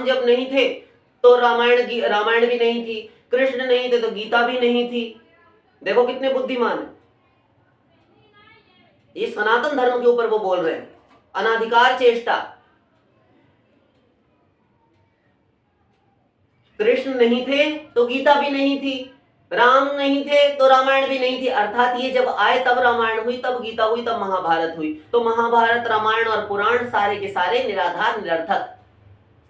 राम जब नहीं थे तो रामायण भी नहीं थी, कृष्ण नहीं थे तो गीता भी नहीं थी। देखो कितने बुद्धिमान है। ये सनातन धर्म के ऊपर वो बोल रहे हैं, अनाधिकार चेष्टा। कृष्ण नहीं थे तो गीता भी नहीं थी, राम नहीं थे तो रामायण भी नहीं थी। अर्थात ये जब आए तब रामायण हुई, तब गीता हुई, तब महाभारत हुई। तो महाभारत, रामायण और पुराण सारे के सारे निराधार, निरर्थक।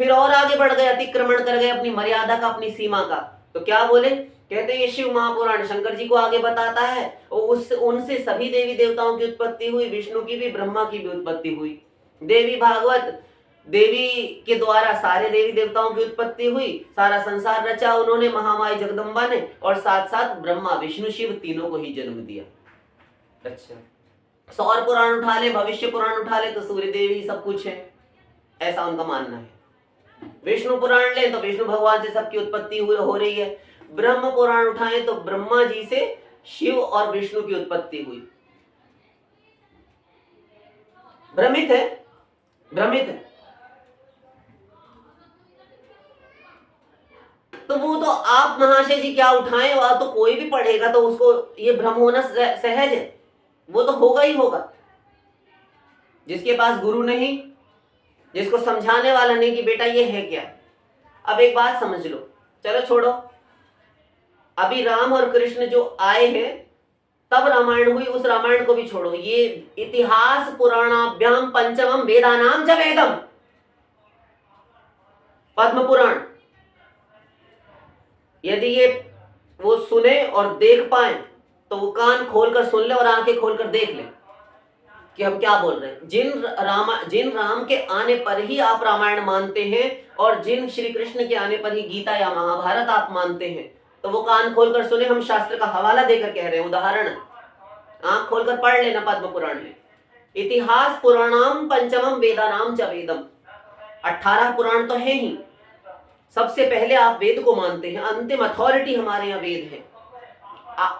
फिर और आगे बढ़ गए, अतिक्रमण कर गए अपनी मर्यादा का, अपनी सीमा का। तो क्या बोले, कहते ये शिव महापुराण शंकर जी को आगे बताता है, उनसे सभी देवी देवताओं की उत्पत्ति हुई, विष्णु की भी, ब्रह्मा की भी उत्पत्ति हुई। देवी भागवत, देवी के द्वारा सारे देवी देवताओं की उत्पत्ति हुई, सारा संसार रचा उन्होंने, महामाई जगदम्बा ने, और साथ साथ ब्रह्मा विष्णु शिव तीनों को ही जन्म दिया। अच्छा, सौर पुराण उठा ले, भविष्य पुराण उठा ले तो सूर्य देवी सब कुछ है, ऐसा उनका मानना है। विष्णु पुराण ले तो विष्णु भगवान से सबकी उत्पत्ति हो रही है। ब्रह्म पुराण उठाएं तो ब्रह्मा जी से शिव और विष्णु की उत्पत्ति हुई। भ्रमित है, भ्रमित है। तो वो तो आप महाशय जी क्या उठाएं, वह तो कोई भी पढ़ेगा तो उसको ये भ्रम होना सहज है, वो तो होगा ही होगा। जिसके पास गुरु नहीं, जिसको समझाने वाला नहीं कि बेटा ये है क्या। अब एक बात समझ लो, चलो छोड़ो, अभी राम और कृष्ण जो आए हैं तब रामायण हुई, उस रामायण को भी छोड़ो। ये इतिहास पुराणाभ्याम पंचमम वेदानाम च वेदम, पद्म पुराण, यदि ये वो सुने और देख पाए तो वो कान खोलकर सुन ले और आंखें खोलकर देख ले कि हम क्या बोल रहे हैं। जिन राम के आने पर ही आप रामायण मानते हैं और जिन श्री कृष्ण के आने पर ही गीता या महाभारत आप मानते हैं, तो वो कान खोलकर सुने। हम शास्त्र का हवाला देकर कह रहे हैं, उदाहरण आंख खोलकर पढ़ लेना पद्म पुराण में, इतिहास पुराणाम पंचमम वेदानाम च वेदम। 18 पुराण तो है ही, सबसे पहले आप वेद को मानते हैं, अंतिम अथॉरिटी हमारे यहाँ वेद है।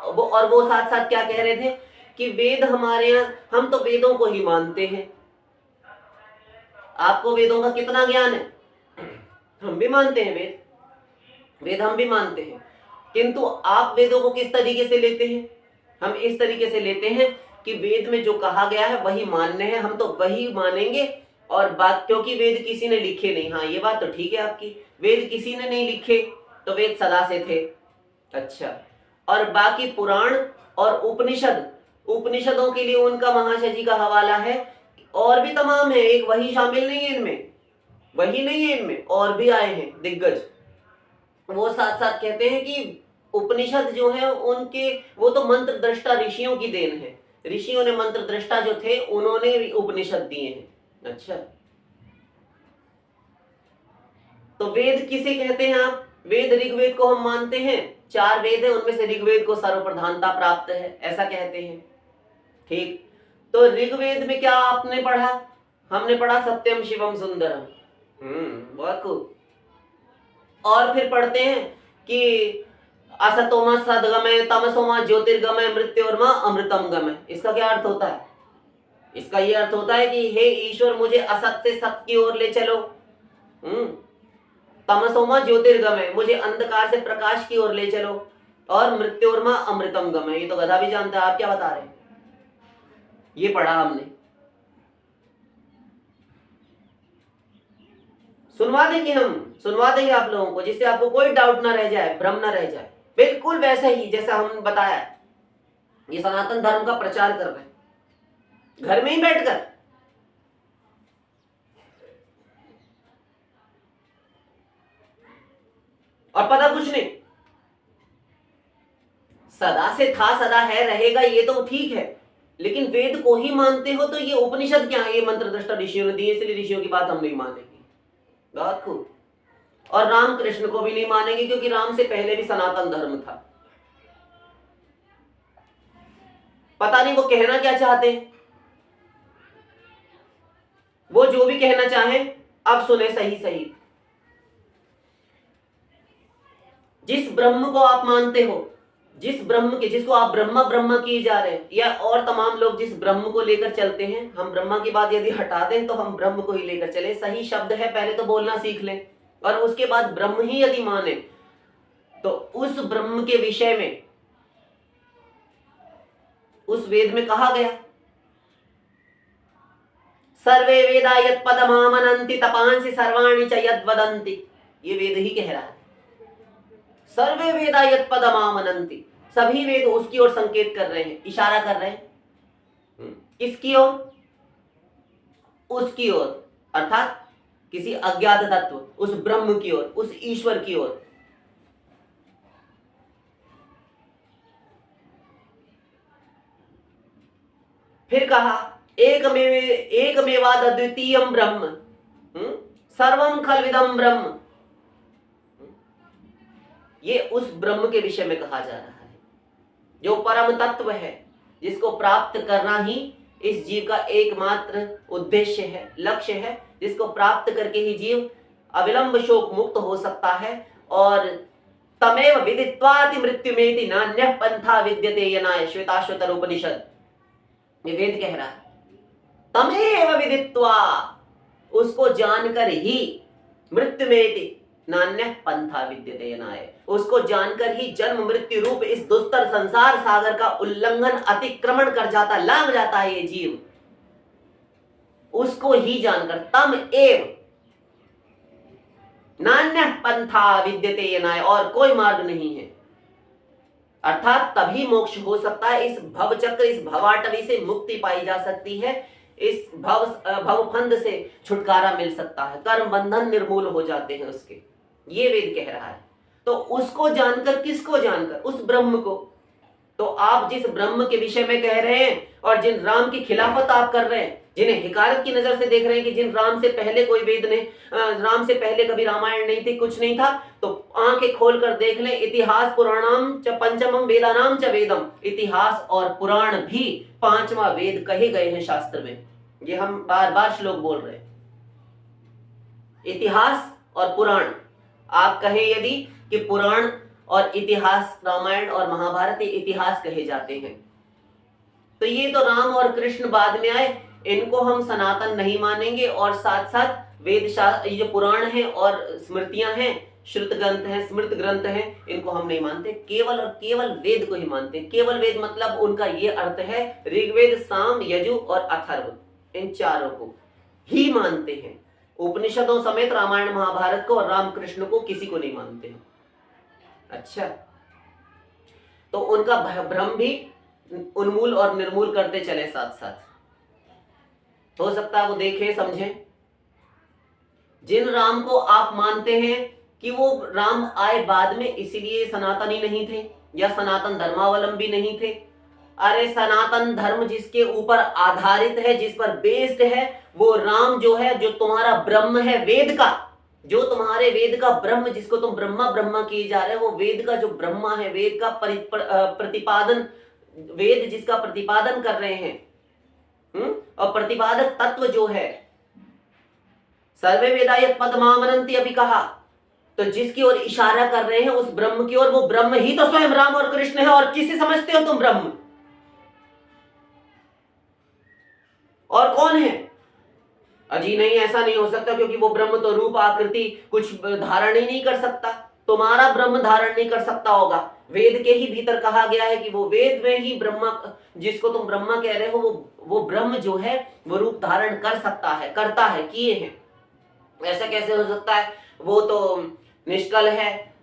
वो साथ साथ क्या कह रहे थे कि वेद हमारे यहाँ, हम तो वेदों को ही मानते हैं। आपको वेदों का कितना ज्ञान है? हम भी मानते हैं वेद हम भी मानते हैं, किंतु आप वेदों को किस तरीके से लेते हैं? हम इस तरीके से लेते हैं कि वेद में जो कहा गया है वही मानने हैं, हम तो वही मानेंगे। और बात, क्योंकि वेद किसी ने लिखे नहीं, हाँ ये बात तो ठीक है आपकी, वेद किसी ने नहीं लिखे तो वेद सदा से थे। अच्छा, और बाकी पुराण और उपनिषदों के लिए उनका महाशय जी का हवाला है, और भी तमाम है, एक वही शामिल नहीं है इनमें, वही नहीं है इनमें, और भी आए हैं दिग्गज। वो साथ साथ कहते हैं कि उपनिषद जो है उनके, वो तो मंत्र दृष्टा ऋषियों की देन है, ऋषियों ने मंत्र दृष्टा जो थे उन्होंने उपनिषद दिए हैं। अच्छा, तो वेद किसे कहते हैं आप? वेद ऋग्वेद को हम मानते हैं, 4 वेद है उनमें से ऋग्वेद को सर्वप्रधानता प्राप्त है, ऐसा कहते हैं। ठीक, तो ऋग्वेद में क्या आपने पढ़ा? हमने पढ़ा सत्यम शिवम सुंदरम, बहुत खूब। और फिर पढ़ते हैं कि असतोमा सद्गमय तमसोमा ज्योतिर्गमय मृत्योर्मा अमृतम गमय। इसका क्या अर्थ होता है? इसका ये अर्थ होता है कि हे ईश्वर, मुझे असत से सत्य की ओर ले चलो, तमसोमा ज्योतिर्गमय, मुझे अंधकार से प्रकाश की ओर ले चलो, और मृत्योर्मा अमृतम गमय। ये तो गधा भी जानता है, आप क्या बता रहे हैं? ये पढ़ा हमने, सुनवा देंगे आप लोगों को, जिससे आपको कोई डाउट ना रह जाए, भ्रम ना रह जाए। बिल्कुल वैसे ही जैसा हमने बताया, ये सनातन धर्म का प्रचार कर रहे हैं घर में ही बैठकर। और पता कुछ नहीं, सदा से था, सदा है, रहेगा, ये तो ठीक है, लेकिन वेद को ही मानते हो तो ये उपनिषद क्या है? ये मंत्र दृष्टा ऋषियों ने दिए, इसलिए ऋषियों की बात हम नहीं मानेंगे। बहुत खूब। और राम कृष्ण को भी नहीं मानेंगे, क्योंकि राम से पहले भी सनातन धर्म था। पता नहीं वो कहना क्या चाहते हैं, वो जो भी कहना चाहें, अब सुने सही सही। जिस ब्रह्म को आप मानते हो, जिस ब्रह्म के, जिसको आप ब्रह्मा किए जा रहे हैं, या और तमाम लोग जिस ब्रह्म को लेकर चलते हैं, हम ब्रह्मा की बात यदि हटा दें तो हम ब्रह्म को ही लेकर चले, सही शब्द है, पहले तो बोलना सीख लें। और उसके बाद ब्रह्म ही यदि माने तो उस ब्रह्म के विषय में उस वेद में कहा गया, सर्वे वेदा यत् पदमामनन्ति तपांसि सर्वाणि च यद् वदन्ति, ये वेद ही कह रहा है। सर्वे वेदा यत् पदमामनन्ति, सभी वेद उसकी ओर संकेत कर रहे हैं, इशारा कर रहे हैं। किसकी ओर? उसकी ओर, अर्थात किसी अज्ञात तत्व, उस ब्रह्म की ओर, उस ईश्वर की ओर। फिर कहा एकमेवाद्वितीयं ब्रह्म सर्वं खल्विदं ब्रह्म, ये उस ब्रह्म के विषय में कहा जा रहा है जो परम तत्व है, जिसको प्राप्त करना ही इस जीव का एकमात्र उद्देश्य है, लक्ष्य है, जिसको प्राप्त करके ही जीव अविलंब शोक मुक्त हो सकता है। और तमेव विदित्वाति मृत्युमेति नान्यः पंथा विद्यते यनाय, श्वेताश्वतर उपनिषद, ये वेद कह रहा है। तमेव विदित्वा, उसको जानकर ही, मृत्युमेति नान्यः पंथा विद्यते यनाय, उसको जानकर ही जन्म मृत्यु रूप इस दुस्तर संसार सागर का उल्लंघन अतिक्रमण कर जाता, लांघ जाता है ये जीव, उसको ही जानकर। तम एव नान्यः पंथा विद्यते यनाय, और कोई मार्ग नहीं है, अर्थात तभी मोक्ष हो सकता है, इस भव चक्र, इस भवाटवी से मुक्ति पाई जा सकती है, इस भवफंद से छुटकारा मिल सकता है, कर्म बंधन निर्मूल हो जाते हैं उसके, ये वेद कह रहा है। तो उसको जानकर, किसको जानकर? उस ब्रह्म को। तो आप जिस ब्रह्म के विषय में कह रहे हैं और जिन राम की खिलाफत आप कर रहे हैं, जिन्हें हिकारत की नजर से देख रहे हैं कि जिन राम से पहले कोई वेद नहीं, राम से पहले कभी रामायण नहीं थी, कुछ नहीं था, तो आंखें खोलकर देख लें। इतिहास पुराणाम च पंचमम वेदानाम च वेदम, इतिहास और पुराण भी पांचवा वेद कहे गए हैं शास्त्र में। ये हम बार बार श्लोक बोल रहे हैं, इतिहास और पुराण। आप कहें यदि कि पुराण और इतिहास, रामायण और महाभारत ये इतिहास कहे जाते हैं, तो ये तो राम और कृष्ण बाद में आए, इनको हम सनातन नहीं मानेंगे। और साथ साथ वेद शास्त्र, ये जो पुराण है और स्मृतियां हैं, श्रुत ग्रंथ हैं, स्मृत ग्रंथ हैं, इनको हम नहीं मानते, केवल और केवल वेद को ही मानते हैं। केवल वेद मतलब उनका ये अर्थ है ऋग्वेद, साम, यजु और अथर्व, इन चारों को ही मानते हैं। उपनिषदों समेत रामायण महाभारत को और रामकृष्ण को किसी को नहीं मानते हैं। अच्छा, तो उनका भ्रम भी उन्मूल और निर्मूल करते चले साथ साथ। हो सकता है वो देखें, समझें। जिन राम को आप मानते हैं कि वो राम आए बाद में, इसीलिए सनातनी नहीं थे या सनातन धर्मावलंबी नहीं थे। अरे सनातन धर्म जिसके ऊपर आधारित है, जिस पर बेस्ड है, वो राम जो है, जो तुम्हारा ब्रह्म है वेद का, जो तुम्हारे वेद का ब्रह्म, जिसको तुम ब्रह्मा ब्रह्मा किए जा रहे हो, वो वेद का जो ब्रह्मा है, वेद का प्रतिपादन, वेद जिसका प्रतिपादन कर रहे हैं, और प्रतिपादक तत्व जो है, सर्वे वेदा यत् पदमामनन्ति अभी कहा, तो जिसकी ओर इशारा कर रहे हैं उस ब्रह्म की ओर, वो ब्रह्म ही तो स्वयं राम और कृष्ण है। और किसे समझते हो तुम ब्रह्म? और कौन है? अजी नहीं, ऐसा नहीं हो सकता, क्योंकि वो ब्रह्म तो रूप आकृति कुछ धारण ही नहीं कर सकता। तुम्हारा ब्रह्म धारण नहीं कर सकता होगा। वेद के ही भीतर कहा गया है कि वो वेद में ही ब्रह्मा, जिसको तुम ब्रह्मा कह रहे हो, वो ब्रह्म जो है वो रूप धारण कर सकता है, करता है, किए हैं। ऐसा कैसे हो सकता है? वो तो निष्कल है,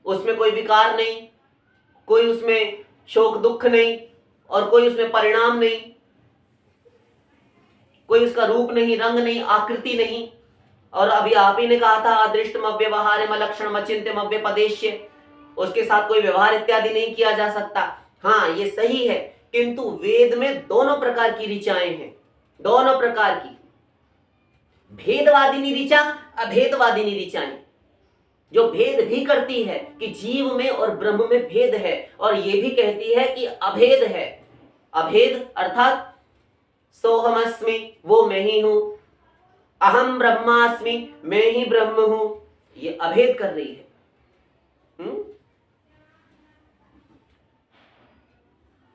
उसमें कोई विकार नहीं, कोई उसमें शोक दुख नहीं, और कोई उसमें परिणाम नहीं, कोई उसका रूप नहीं, रंग नहीं, आकृति नहीं। और अभी आप ही ने कहा था अदृष्टम अव्यवहार्यम अलक्षणम अचिंत्यम अव्यपदेश्य, उसके साथ कोई व्यवहार इत्यादि नहीं किया जा सकता। हाँ, ये सही है, किंतु वेद में दोनों प्रकार की ऋचाएं हैं, दोनों प्रकार की, भेदवादिनी ऋचा, अभेदवादिनी ऋचाएं, जो भेद भी करती है कि जीव में और ब्रह्म में भेद है, और ये भी कहती है कि अभेद है। अभेद अर्थात सोहमस्मि, वो मैं ही हूं, अहम ब्रह्मास्मि, मैं ही ब्रह्म हूं, ये अभेद कर रही है।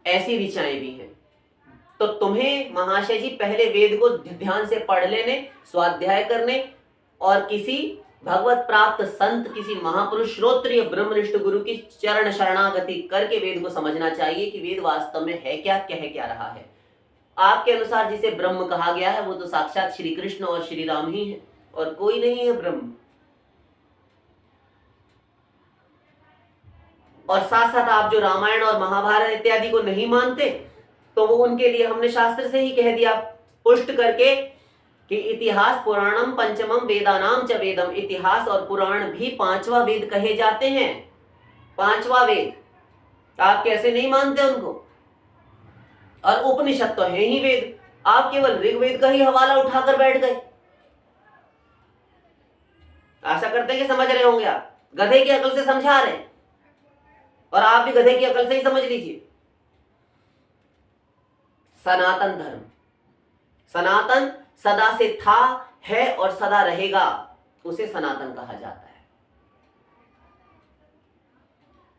ऐसी ऋचाएं भी हैं। तो तुम्हें महाशय जी पहले वेद को ध्यान से पढ़ लेने, स्वाध्याय करने, और किसी भगवत प्राप्त संत, किसी महापुरुष श्रोत्रिय ब्रह्मनिष्ठ गुरु की चरण शरणागति करके वेद को समझना चाहिए कि वेद वास्तव में है क्या, कह क्या रहा है। आपके अनुसार जिसे ब्रह्म कहा गया है वो तो साक्षात श्री कृष्ण और श्री राम ही है, और कोई नहीं है ब्रह्म। और साथ साथ आप जो रामायण और महाभारत इत्यादि को नहीं मानते, तो वो उनके लिए हमने शास्त्र से ही कह दिया पुष्ट करके कि इतिहास पुराणम पंचमम वेदानाम च वेदम, इतिहास और पुराण भी पांचवा वेद कहे जाते हैं। पांचवा वेद, आप कैसे नहीं मानते उनको? और उपनिषद तो है ही वेद, आप केवल ऋग्वेद का ही हवाला उठाकर बैठ गए। आशा करते हैं कि समझ रहे होंगे। आप गधे की अकल से समझा रहे हैं, और आप भी गधे की अकल से ही समझ लीजिए। सनातन धर्म, सनातन सदा से था, है और सदा रहेगा, उसे सनातन कहा जाता है।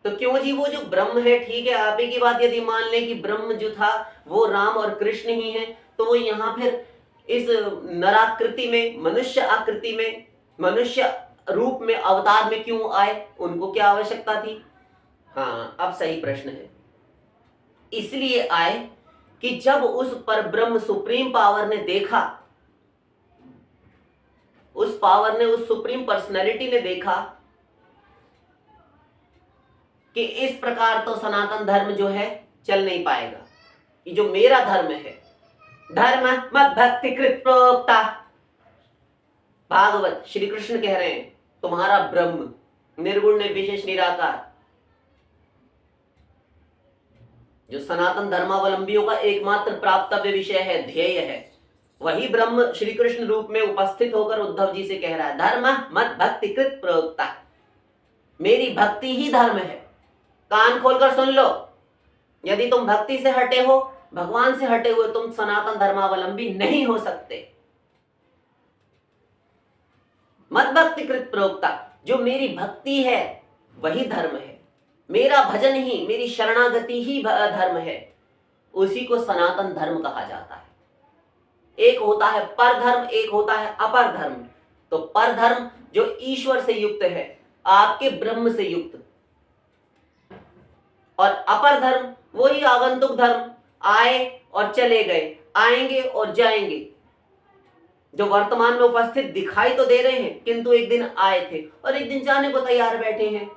तो क्यों जी, वो जो ब्रह्म है, ठीक है, आप ही की बात यदि मान लें कि ब्रह्म जो था वो राम और कृष्ण ही है, तो वो यहां फिर इस नराकृति में, मनुष्य आकृति में, मनुष्य रूप में, अवतार में क्यों आए? उनको क्या आवश्यकता थी? हाँ, अब सही प्रश्न है। इसलिए आए कि जब उस परब्रह्म सुप्रीम पावर ने देखा, उस पावर ने, उस सुप्रीम पर्सनैलिटी ने देखा कि इस प्रकार तो सनातन धर्म जो है चल नहीं पाएगा। ये जो मेरा धर्म है, धर्म मत भक्ति कृत प्रोक्ता, भागवत श्री कृष्ण कह रहे हैं, तुम्हारा ब्रह्म निर्गुण निर्विशेष निराकार, जो सनातन धर्मावलंबियों का एकमात्र प्राप्तव्य विषय है, ध्येय है, वही ब्रह्म श्री कृष्ण रूप में उपस्थित होकर उद्धव जी से कह रहा है, धर्म मत भक्ति कृत प्रोक्ता, मेरी भक्ति ही धर्म है। कान खोलकर सुन लो, यदि तुम भक्ति से हटे हो, भगवान से हटे हुए, तुम सनातन धर्मावलंबी नहीं हो सकते। मत भक्ति कृत प्रोक्ता, जो मेरी भक्ति है वही धर्म है, मेरा भजन ही, मेरी शरणागति ही धर्म है, उसी को सनातन धर्म कहा जाता है। एक होता है पर धर्म, एक होता है अपर धर्म। तो पर धर्म जो ईश्वर से युक्त है, आपके ब्रह्म से युक्त, और अपर धर्म वही आगंतुक धर्म, आए और चले गए, आएंगे और जाएंगे, जो वर्तमान में उपस्थित दिखाई तो दे रहे हैं, किंतु एक दिन आए थे और एक दिन जाने को तैयार बैठे हैं।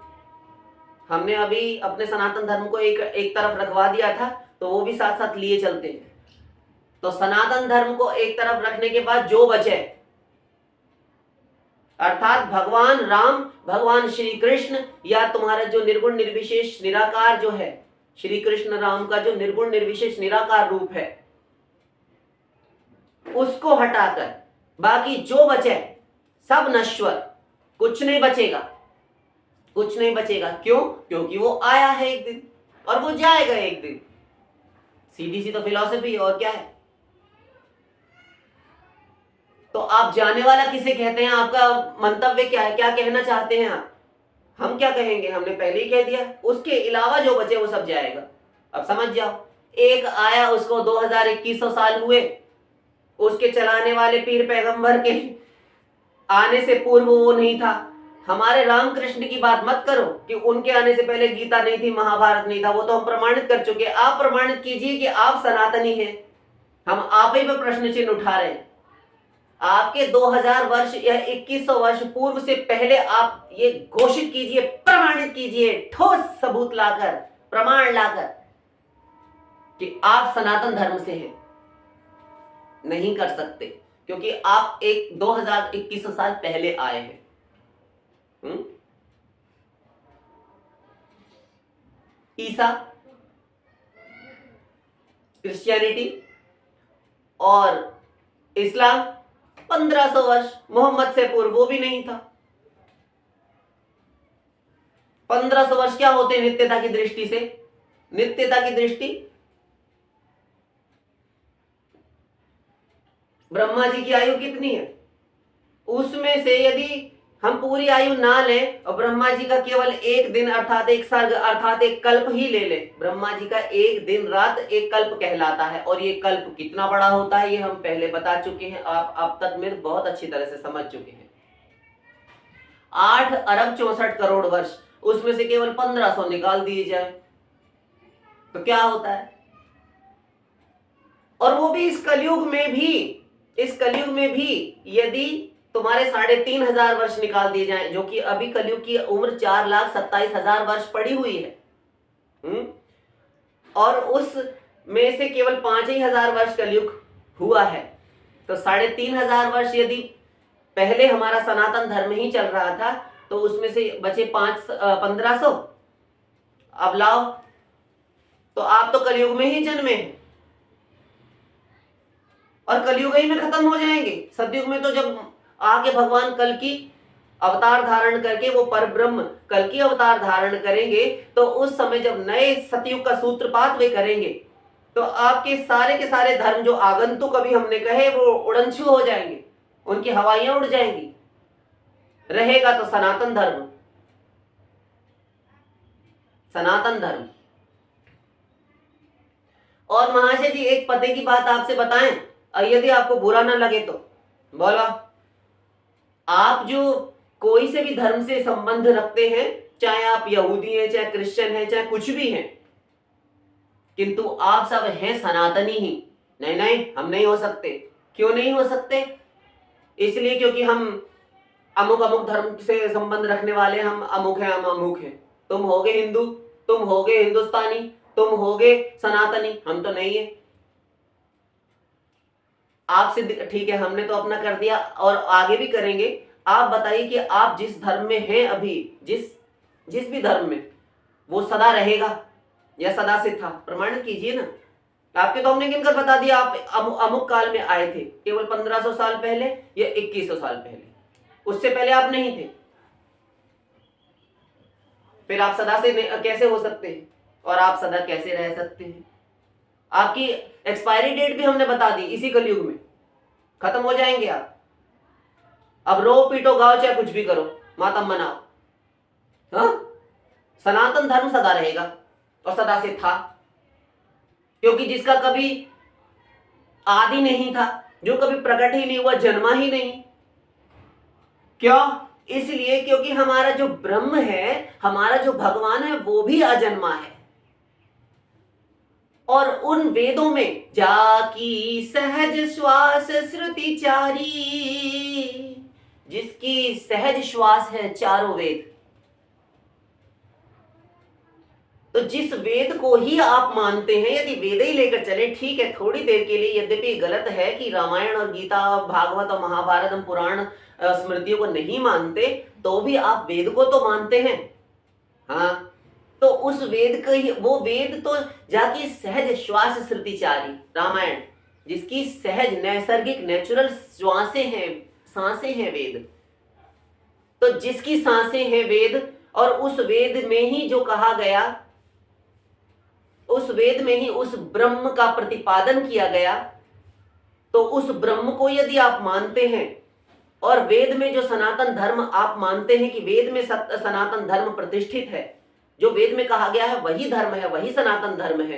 हमने अभी अपने सनातन धर्म को एक तरफ रखवा दिया था, तो वो भी साथ साथ लिए चलते हैं। तो सनातन धर्म को एक तरफ रखने के बाद जो बचे, अर्थात भगवान राम, भगवान श्री कृष्ण, या तुम्हारा जो निर्गुण निर्विशेष निराकार जो है, श्री कृष्ण राम का जो निर्गुण निर्विशेष निराकार रूप है, उसको हटाकर बाकी जो बचे सब नश्वर, कुछ नहीं बचेगा, कुछ नहीं बचेगा। क्यों? क्योंकि वो आया है एक दिन और वो जाएगा एक दिन। सीधी सी तो फिलॉसफी, और क्या है। तो आप जाने वाला किसे कहते हैं? आपका मंतव्य क्या है, क्या कहना चाहते हैं आप? हम क्या कहेंगे, हमने पहले ही कह दिया, उसके अलावा जो बचे वो सब जाएगा। अब समझ जाओ, एक आया, उसको 2100 साल हुए, उसके चलाने वाले पीर पैगंबर के आने से पूर्व वो नहीं था। हमारे रामकृष्ण की बात मत करो कि उनके आने से पहले गीता नहीं थी, महाभारत नहीं था, वो तो हम प्रमाणित कर चुके। आप प्रमाणित कीजिए कि आप सनातनी हैं। हम आप ही पे प्रश्न चिन्ह उठा रहे हैं। आपके 2000 वर्ष या 2100 वर्ष पूर्व से पहले आप ये घोषित कीजिए, प्रमाणित कीजिए, ठोस सबूत लाकर, प्रमाण लाकर कि आप सनातन धर्म से हैं। नहीं कर सकते, क्योंकि आप एक 2100 साल पहले आए हैं। ईसा, क्रिश्चियनिटी और इस्लाम 1500 वर्ष मोहम्मद से पूर्व वो भी नहीं था। 1500 वर्ष क्या होते हैं नित्यता की दृष्टि से? नित्यता की दृष्टि, ब्रह्मा जी की आयु कितनी है? उसमें से यदि हम पूरी आयु ना लें और ब्रह्मा जी का केवल एक दिन अर्थात एक सर्ग अर्थात एक कल्प ही ले लें, ब्रह्मा जी का एक दिन रात एक कल्प कहलाता है। और ये कल्प कितना बड़ा होता है ये हम पहले बता चुके हैं, आप अब तक में बहुत अच्छी तरह से समझ चुके हैं। 8 अरब 64 करोड़ वर्ष, उसमें से केवल 1500 निकाल दिए जाए तो क्या होता है? और वो भी इस कलयुग में भी यदि तुम्हारे 3500 वर्ष निकाल दिए जाएं, जो कि अभी कलयुग की उम्र 4,27,000 वर्ष पड़ी हुई है, और उस में से केवल 5,000 वर्ष कलयुग हुआ है, तो 3,500 वर्ष यदि पहले हमारा सनातन धर्म ही चल रहा था तो उसमें से बचे 1500। अब लाओ, तो आप तो कलयुग में ही जन्मे हैं और कलयुग ही में खत्म हो जाएंगे। सतयुग में तो जब आके भगवान कल की अवतार धारण करके, वो परब्रह्म कल की अवतार धारण करेंगे, तो उस समय जब नए सतयुग का सूत्रपात वे करेंगे तो आपके सारे के सारे धर्म जो आगंतुक अभी हमने कहे वो उड़नछू हो जाएंगे, उनकी हवाइयां उड़ जाएंगी। रहेगा तो सनातन धर्म, सनातन धर्म। और महाशय जी एक पते की बात आपसे बताएं, यदि आपको बुरा ना लगे तो बोलो। आप जो कोई से भी धर्म से संबंध रखते हैं, चाहे आप यहूदी हैं, चाहे क्रिश्चियन हैं, चाहे कुछ भी हैं, किंतु आप सब हैं सनातनी ही। नहीं नहीं, हम नहीं हो सकते। क्यों नहीं हो सकते? इसलिए क्योंकि हम अमुक अमुक धर्म से संबंध रखने वाले, हम अमुक हैं, हम अमुक हैं। तुम होगे हिंदू, तुम होगे हिंदुस्तानी, तुम होगे सनातनी, हम तो नहीं है। आपसे ठीक है, हमने तो अपना कर दिया और आगे भी करेंगे। आप बताइए कि आप जिस धर्म में हैं अभी, जिस भी धर्म में, वो सदा रहेगा या सदा से था? प्रमाणित कीजिए ना। आपके तो हमने गिनकर बता दिया, आप अमुक काल में आए थे, केवल 1500 साल पहले या 2100 साल पहले, उससे पहले आप नहीं थे। फिर आप सदा से कैसे हो सकते हैं और आप सदा कैसे रह सकते हैं? आपकी एक्सपायरी डेट भी हमने बता दी, इसी कलयुग में खत्म हो जाएंगे आप। अब रो पीटो गाओ चाहे कुछ भी करो, मातम मनाओ, हाँ? सनातन धर्म सदा रहेगा और सदा से था, क्योंकि जिसका कभी आदि नहीं था, जो कभी प्रकट ही नहीं हुआ, जन्मा ही नहीं। क्यों? इसलिए क्योंकि हमारा जो ब्रह्म है, हमारा जो भगवान है, वो भी अजन्मा है। और उन वेदों में जाकी सहज श्वास श्रुति चारी, जिसकी सहज श्वास है चारों वेद, तो जिस वेद को ही आप मानते हैं, यदि वेद ही लेकर चले, ठीक है थोड़ी देर के लिए, यद्यपि गलत है कि रामायण और गीता, भागवत और महाभारत, हम पुराण स्मृतियों को नहीं मानते, तो भी आप वेद को तो मानते हैं, हाँ? तो उस वेद का ही, वो वेद तो जाकी सहज श्वास श्रुतिचारी रामायण, जिसकी सहज नैसर्गिक नेचुरल श्वासें हैं, सांसें हैं वेद, तो जिसकी सांसें हैं वेद, और उस वेद में ही जो कहा गया, उस वेद में ही उस ब्रह्म का प्रतिपादन किया गया, तो उस ब्रह्म को यदि आप मानते हैं, और वेद में जो सनातन धर्म आप मानते हैं कि वेद में सनातन धर्म प्रतिष्ठित है, जो वेद में कहा गया है वही धर्म है, वही सनातन धर्म है,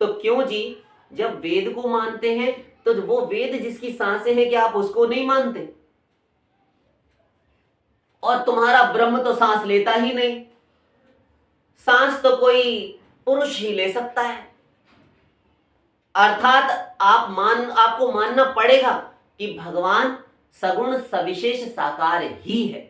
तो क्यों जी जब वेद को मानते हैं तो वो वेद जिसकी सांसें हैं, क्या आप उसको नहीं मानते? और तुम्हारा ब्रह्म तो सांस लेता ही नहीं, सांस तो कोई पुरुष ही ले सकता है। अर्थात आपको मानना पड़ेगा कि भगवान सगुण सविशेष साकार ही है।